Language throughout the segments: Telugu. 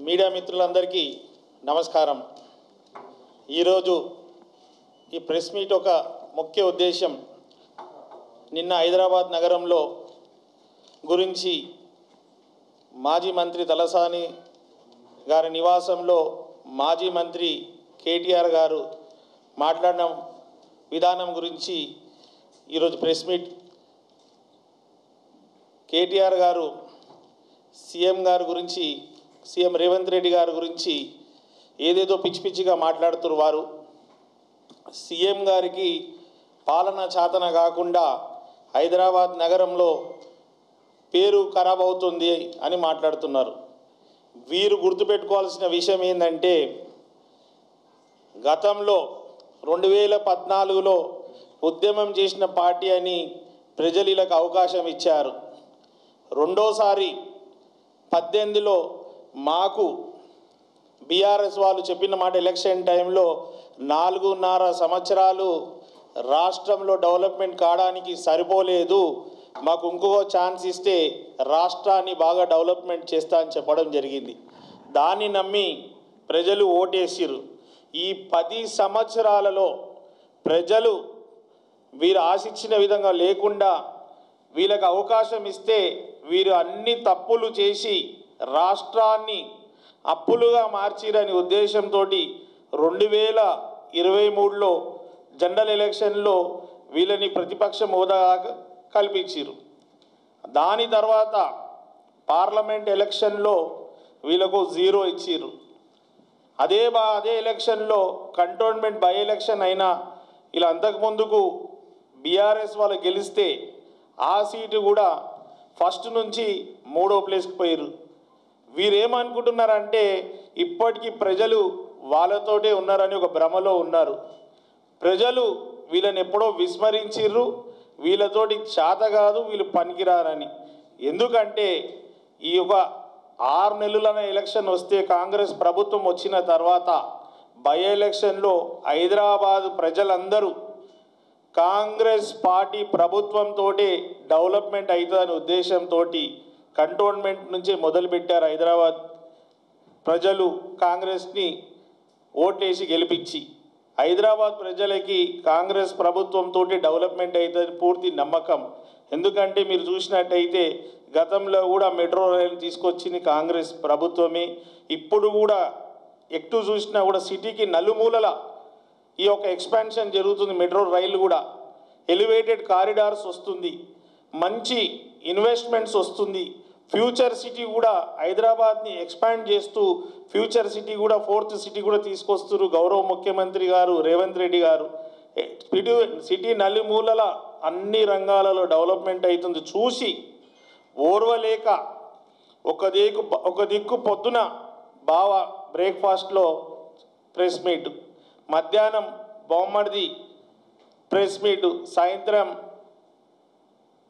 మీడియా మిత్రులందరికీ నమస్కారం. ఈరోజు ఈ ప్రెస్ మీట్ ఒక ముఖ్య ఉద్దేశం, నిన్న హైదరాబాద్ నగరంలో గురించి మాజీ మంత్రి తలసాని గారి నివాసంలో మాజీ మంత్రి కేటీఆర్ గారు మాట్లాడిన విధానం గురించి ఈరోజు ప్రెస్ మీట్. కేటీఆర్ గారు సీఎం గారి గురించి, సీఎం రేవంత్ రెడ్డి గారి గురించి ఏదేదో పిచ్చి పిచ్చిగా మాట్లాడుతున్నారు. వారు సీఎం గారికి పాలన చాతన కాకుండా హైదరాబాద్ నగరంలో పేరు ఖరాబ్ అవుతుంది అని మాట్లాడుతున్నారు. వీరు గుర్తుపెట్టుకోవాల్సిన విషయం ఏంటంటే, గతంలో 2014లో ఉద్యమం చేసిన పార్టీ అని ప్రజలు వీళ్ళకి అవకాశం ఇచ్చారు. రెండోసారి 18లో మాకు బీఆర్ఎస్ వాళ్ళు చెప్పిన మాట, ఎలక్షన్ టైంలో 4.5 సంవత్సరాలు రాష్ట్రంలో డెవలప్మెంట్ కావడానికి సరిపోలేదు, మాకు ఇంకో ఛాన్స్ ఇస్తే రాష్ట్రాన్ని బాగా డెవలప్మెంట్ చేస్తా అని చెప్పడం జరిగింది. దాన్ని నమ్మి ప్రజలు ఓటేసిరు. ఈ 10 సంవత్సరాలలో ప్రజలు వీరు ఆశించిన విధంగా లేకుండా వీళ్ళకి అవకాశం ఇస్తే వీరు అన్ని తప్పులు చేసి రాష్ట్రాన్ని అప్పులుగా మార్చిరని ఉద్దేశంతో 2023లో జనరల్ ఎలక్షన్లో వీళ్ళని ప్రతిపక్ష హోదా కల్పించారు. దాని తర్వాత పార్లమెంట్ ఎలక్షన్లో వీళ్ళకు 0 ఇచ్చారు. అదే ఎలక్షన్లో కంటోన్మెంట్ బై ఎలక్షన్ అయినా ఇలా అంతకుముందుకు బీఆర్ఎస్ వాళ్ళు గెలిస్తే ఆ సీటు కూడా ఫస్ట్ నుంచి 3వ ప్లేస్కి పోయారు. వీరేమనుకుంటున్నారంటే ఇప్పటికీ ప్రజలు వాళ్ళతోటే ఉన్నారని ఒక భ్రమలో ఉన్నారు. ప్రజలు వీళ్ళని ఎప్పుడో విస్మరించిర్రు, వీళ్ళతోటి చేత కాదు, వీళ్ళు పనికిరారని. ఎందుకంటే ఈ ఒక 6 నెలల ఎలక్షన్ వస్తే కాంగ్రెస్ ప్రభుత్వం వచ్చిన తర్వాత బై ఎలక్షన్లో హైదరాబాద్ ప్రజలందరూ కాంగ్రెస్ పార్టీ ప్రభుత్వంతో డెవలప్మెంట్ అవుతుందనే ఉద్దేశంతో కంటోన్మెంట్ నుంచి మొదలుపెట్టారు. హైదరాబాద్ ప్రజలు కాంగ్రెస్ని ఓట్లేసి గెలిపించి, హైదరాబాద్ ప్రజలకి కాంగ్రెస్ ప్రభుత్వంతో డెవలప్మెంట్ అవుతుందని పూర్తి నమ్మకం. ఎందుకంటే మీరు చూసినట్టయితే గతంలో కూడా మెట్రో రైలు తీసుకొచ్చింది కాంగ్రెస్ ప్రభుత్వమే. ఇప్పుడు కూడా ఎటు చూసినా కూడా సిటీకి నలుమూలల ఈ యొక్క ఎక్స్పాన్షన్ జరుగుతుంది. మెట్రో రైలు కూడా ఎలివేటెడ్ కారిడార్స్ వస్తుంది, మంచి ఇన్వెస్ట్మెంట్స్ వస్తుంది. ఫ్యూచర్ సిటీ కూడా హైదరాబాద్ని ఎక్స్పాండ్ చేస్తూ ఫ్యూచర్ సిటీ కూడా 4th సిటీ కూడా తీసుకొస్తున్నారు గౌరవ ముఖ్యమంత్రి గారు రేవంత్ రెడ్డి గారు. సిటీ నలుమూలల అన్ని రంగాలలో డెవలప్మెంట్ అవుతుంది చూసి ఓర్వలేక ఒక దిక్కు పొద్దున బావ బ్రేక్ఫాస్ట్లో ప్రెస్ మీట్, మధ్యాహ్నం బొమ్మడిది ప్రెస్ మీటు, సాయంత్రం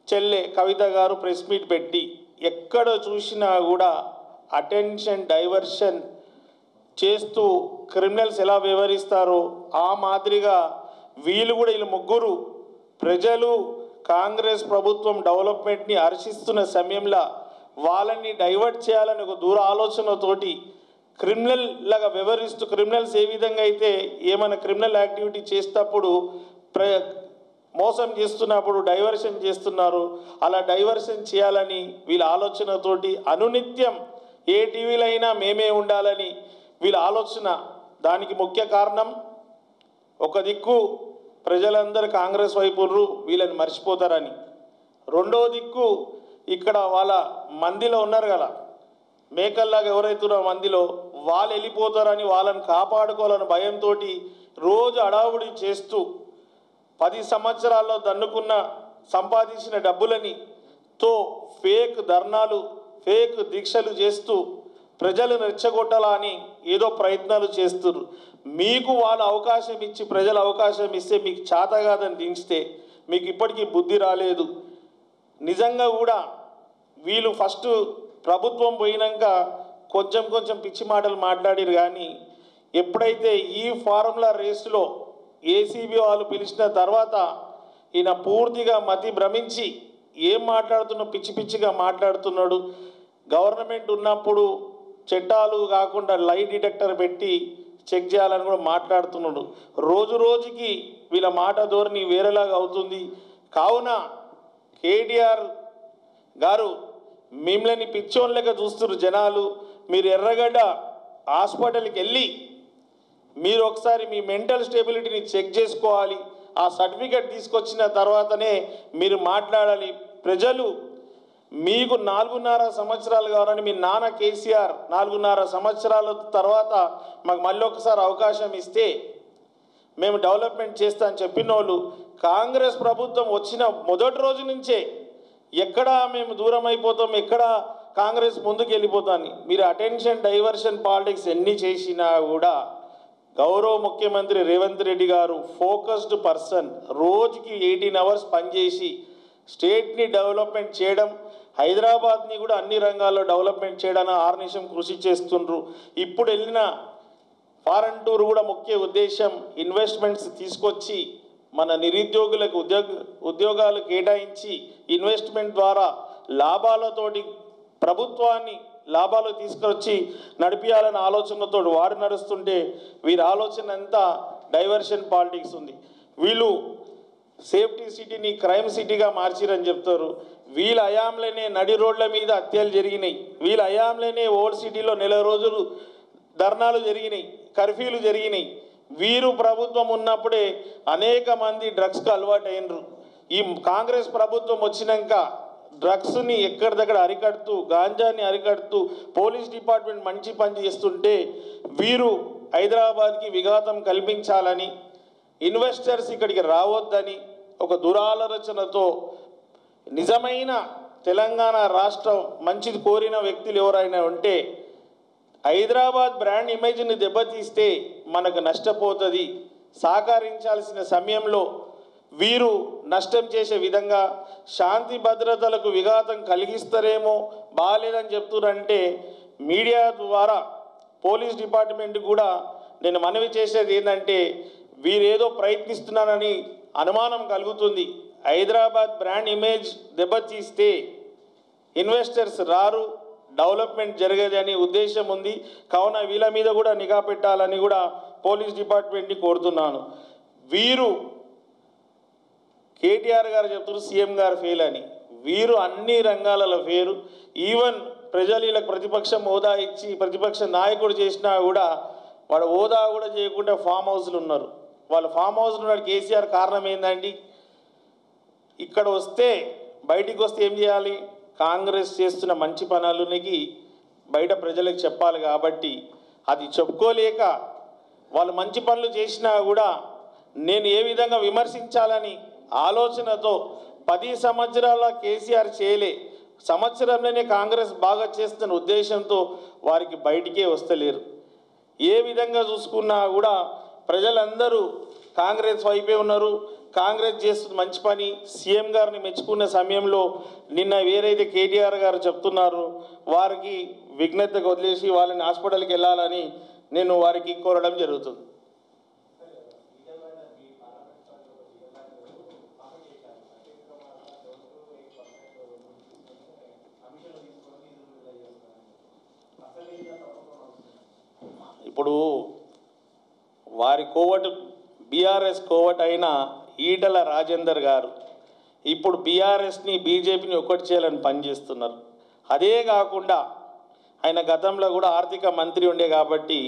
చెల్లె కవిత గారు ప్రెస్ మీట్ పెట్టి ఎక్కడ చూసినా కూడా అటెన్షన్ డైవర్షన్ చేస్తూ క్రిమినల్స్ ఎలా వ్యవహరిస్తారో ఆ మాదిరిగా వీళ్ళు ముగ్గురు ప్రజలు కాంగ్రెస్ ప్రభుత్వం డెవలప్మెంట్ని హర్షిస్తున్న సమయంలో వాళ్ళని డైవర్ట్ చేయాలని ఒక దూర ఆలోచనతోటి క్రిమినల్ లాగా వ్యవహరిస్తూ, క్రిమినల్స్ ఏ విధంగా అయితే ఏమైనా క్రిమినల్ యాక్టివిటీ చేసేటప్పుడు మోసం చేస్తున్నప్పుడు డైవర్షన్ చేస్తున్నారు, అలా డైవర్షన్ చేయాలని వీళ్ళ ఆలోచనతోటి అనునిత్యం ఏ టీవీలో అయినా మేమే ఉండాలని వీళ్ళ ఆలోచన. దానికి ముఖ్య కారణం ఒక దిక్కు ప్రజలందరూ కాంగ్రెస్ వైపు వీళ్ళని మర్చిపోతారని, రెండో దిక్కు ఇక్కడ వాళ్ళ మందిలో ఉన్నారు కదా మేకల్లాగా ఎవరైతున్నారో మందిలో వాళ్ళు వెళ్ళిపోతారని వాళ్ళని కాపాడుకోవాలని భయంతో రోజు అడావుడి చేస్తూ 10 సంవత్సరాల్లో దన్నుకున్న సంపాదించిన డబ్బులని ఫేక్ ధర్నాలు, ఫేక్ దీక్షలు చేస్తూ ప్రజలు రెచ్చగొట్టాలని ఏదో ప్రయత్నాలు చేస్తున్నారు. మీకు వాళ్ళు అవకాశం ఇచ్చి, ప్రజలు అవకాశం ఇస్తే మీకు చేత కాదని దించితే మీకు ఇప్పటికీ బుద్ధి రాలేదు. నిజంగా కూడా వీళ్ళు ఫస్ట్ ప్రభుత్వం పోయినాక కొంచెం పిచ్చి మాటలు మాట్లాడారు. కానీ ఎప్పుడైతే ఈ ఫార్ములా రేసులో ఏసీబీ వాళ్ళు పిలిచిన తర్వాత ఈయన పూర్తిగా మతి భ్రమించి ఏం మాట్లాడుతున్నా పిచ్చి పిచ్చిగా మాట్లాడుతున్నాడు. గవర్నమెంట్ ఉన్నప్పుడు చట్టాలు కాకుండా లై డిటెక్టర్ పెట్టి చెక్ చేయాలని కూడా మాట్లాడుతున్నాడు. రోజు రోజుకి వీళ్ళ మాట ధోరణి వేరేలాగా అవుతుంది. కావున కేటీఆర్ గారు మిమ్మల్ని పిచ్చోళ్ళగా చూస్తున్నారు జనాలు. మీరు ఎర్రగడ్డ హాస్పిటల్కి వెళ్ళి మీరు ఒకసారి మీ మెంటల్ స్టెబిలిటీని చెక్ చేసుకోవాలి. ఆ సర్టిఫికెట్ తీసుకొచ్చిన తర్వాతనే మీరు మాట్లాడాలి. ప్రజలు మీకు 4.5 సంవత్సరాలు కావాలని మీ నాన్న కేసీఆర్ 4.5 సంవత్సరాల తర్వాత మాకు మళ్ళీ ఒకసారి అవకాశం ఇస్తే మేము డెవలప్మెంట్ చేస్తా అని చెప్పిన వాళ్ళు కాంగ్రెస్ ప్రభుత్వం వచ్చిన మొదటి రోజు నుంచే ఎక్కడా మేము దూరం అయిపోతాం, ఎక్కడా కాంగ్రెస్ ముందుకు వెళ్ళిపోతాని మీరు అటెన్షన్ డైవర్షన్ పాలిటిక్స్ ఎన్ని చేసినా కూడా గౌరవ ముఖ్యమంత్రి రేవంత్ రెడ్డి గారు ఫోకస్డ్ పర్సన్, రోజుకి 18 అవర్స్ పనిచేసి స్టేట్ని డెవలప్మెంట్ చేయడం, హైదరాబాద్ని కూడా అన్ని రంగాల్లో డెవలప్మెంట్ చేయడానికి ఆర్నిశం కృషి చేస్తుండ్రు. ఇప్పుడు వెళ్ళిన ఫారెన్ టూర్ కూడా ముఖ్య ఉద్దేశం ఇన్వెస్ట్మెంట్స్ తీసుకొచ్చి మన నిరుద్యోగులకు ఉద్యోగాలు కేటాయించి ఇన్వెస్ట్మెంట్ ద్వారా లాభాలతోటి ప్రభుత్వాన్ని లాభాలు తీసుకొచ్చి నడిపించాలన్న ఆలోచనతో వాడు నడుస్తుంటే వీరి ఆలోచన అంతా డైవర్షన్ పాలిటిక్స్ ఉంది. వీళ్ళు సేఫ్టీ సిటీని క్రైమ్ సిటీగా మార్చిరని చెప్తారు. వీళ్ళ హయాంలోనే నడి రోడ్ల మీద హత్యలు జరిగినాయి. వీళ్ళ హయాంలోనే ఓల్డ్ సిటీలో నెల రోజులు ధర్నాలు జరిగినాయి, కర్ఫ్యూలు జరిగినాయి. వీరు ప్రభుత్వం ఉన్నప్పుడే అనేక మంది డ్రగ్స్కి అలవాటు అయినరు. ఈ కాంగ్రెస్ ప్రభుత్వం వచ్చినాక డ్రగ్స్ని ఎక్కడిదక్కడ అరికడుతూ, గాంజాని అరికడుతూ పోలీస్ డిపార్ట్మెంట్ మంచి పని చేస్తుంటే వీరు హైదరాబాద్కి విఘాతం కల్పించాలని, ఇన్వెస్టర్స్ ఇక్కడికి రావద్దని ఒక దురాలోచనతో నిజమైన తెలంగాణ రాష్ట్రం మంచిది కోరిన వ్యక్తులు ఎవరైనా ఉంటే హైదరాబాద్ బ్రాండ్ ఇమేజ్ని దెబ్బతీస్తే మనకు నష్టపోతుంది, సహకరించాల్సిన సమయంలో వీరు నష్టం చేసే విధంగా శాంతి భద్రతలకు విఘాతం కలిగిస్తారేమో బాగాలేదని చెప్తున్నారంటే మీడియా ద్వారా పోలీస్ డిపార్ట్మెంట్ కూడా నేను మనవి చేసేది ఏంటంటే వీరేదో ప్రయత్నిస్తున్నారని అనుమానం కలుగుతుంది. హైదరాబాద్ బ్రాండ్ ఇమేజ్ దెబ్బతీస్తే ఇన్వెస్టర్స్ రారు, డెవలప్మెంట్ జరగదని ఉద్దేశం ఉంది. కావున వీళ్ళ మీద కూడా నిఘా పెట్టాలని కూడా పోలీస్ డిపార్ట్మెంట్ని కోరుతున్నాను. వీరు కేటీఆర్ గారు చెప్తున్నారు సీఎం గారు ఫెయిల్ అని. వీరు అన్ని రంగాలలో ఫెయిల్. ఈవెన్ ప్రజలు వీళ్ళకి ప్రతిపక్షం హోదా ఇచ్చి ప్రతిపక్ష నాయకుడు చేసినా కూడా వాడు హోదా కూడా చేయకుండా ఫామ్ హౌస్లు ఉన్నారు. వాళ్ళు ఫామ్ హౌస్లో ఉన్నాడు కేసీఆర్. కారణం ఏందండి? ఇక్కడ వస్తే బయటికి వస్తే ఏం చేయాలి? కాంగ్రెస్ చేస్తున్న మంచి పనులకి బయట ప్రజలకు చెప్పాలి. కాబట్టి అది చెప్పుకోలేక వాళ్ళు మంచి పనులు చేసినా కూడా నేను ఏ విధంగా విమర్శించాలని ఆలోచనతో 10 సంవత్సరాల కేసీఆర్ చేయలే, సంవత్సరంలోనే కాంగ్రెస్ బాగా చేస్తున్న ఉద్దేశంతో వారికి బయటికే వస్తలేరు. ఏ విధంగా చూసుకున్నా కూడా ప్రజలందరూ కాంగ్రెస్ వైపే ఉన్నారు. కాంగ్రెస్ చేస్తున్న మంచి పని సీఎం గారిని మెచ్చుకున్న సమయంలో నిన్న వేరైతే కేటీఆర్ గారు చెప్తున్నారు వారికి విఘ్నతకు వదిలేసి వాళ్ళని హాస్పిటల్కి వెళ్ళాలని నేను వారికి కోరడం జరుగుతుంది. ఇప్పుడు వారి కోవట్ బీఆర్ఎస్ కోవట్ అయిన ఈటల రాజేందర్ గారు ఇప్పుడు బీఆర్ఎస్ని బీజేపీని ఒక్కటి చేయాలని పనిచేస్తున్నారు. అదే కాకుండా ఆయన గతంలో కూడా ఆర్థిక మంత్రి ఉండే కాబట్టి